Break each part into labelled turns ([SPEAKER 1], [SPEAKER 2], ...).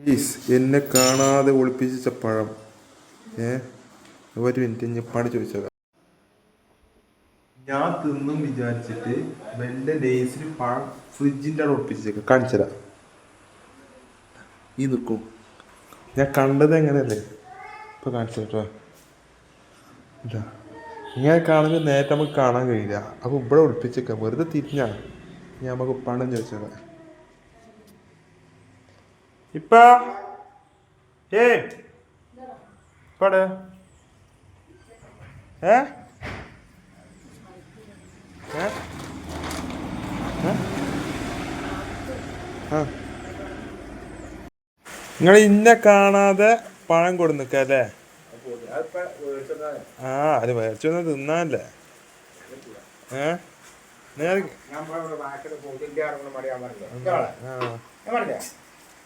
[SPEAKER 1] Please എന്നെ കാണാതെ ഒളിപ്പിച്ച പഴം. ഏ ഒരു മിനിറ്റ് ഞാൻ പണി ചോദിച്ചേക്കാം. ഞാൻ തിന്നും വിചാരിച്ചിട്ട് വെന്റെ ലേസിന് പഴം ഫ്രിഡ്ജിൻ്റെ അവിടെ ഒളിപ്പിച്ചേക്കാം. കാണിച്ചതാ ഈ നിൽക്കും. ഞാൻ കണ്ടത് എങ്ങനെയല്ലേ ഇപ്പൊ കാണിച്ചു കേട്ടോ. ഇതാ ഇങ്ങനെ കാണുമ്പോൾ നേരത്തെ നമുക്ക് കാണാൻ കഴിയില്ല. അപ്പൊ ഇവിടെ ഒളിപ്പിച്ചേക്കാം. വെറുതെ തിരിഞ്ഞാ ഞാൻ നമുക്ക് പണം ചോദിച്ചേക്കാം. ഇപ്പ പട ഏ നിങ്ങൾ ഇന്നെ കാണാതെ പഴം കൊടുന്നിക്കല്ലേ? ആ അത് മേടിച്ചൊന്ന് തിന്നാനല്ലേ?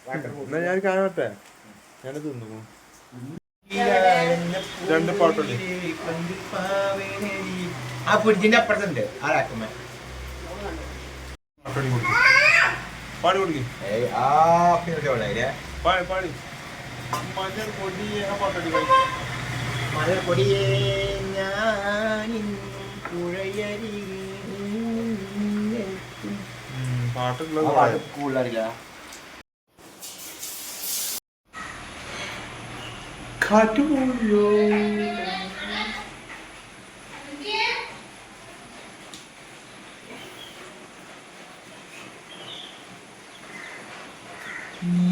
[SPEAKER 1] എന്നാ ഞാൻ കാണട്ടെ. ഞാൻ തിന്നു രണ്ട് പാട്ടുണ്ട്.
[SPEAKER 2] ആ ഫ്രിഡ്ജിന്റെ അപ്പുറത്തുണ്ട്.
[SPEAKER 1] പാടി കൊടുക്കി പാടി പാടി മഞ്ഞൾ പൊടിയെ പാട്ടടി
[SPEAKER 2] മഞ്ഞൾ പൊടിയേ ഞാൻ
[SPEAKER 1] പാട്ടുള്ളത്
[SPEAKER 2] കൂടുതലറിയില്ല.
[SPEAKER 1] കാറ്റുപോയോ നീ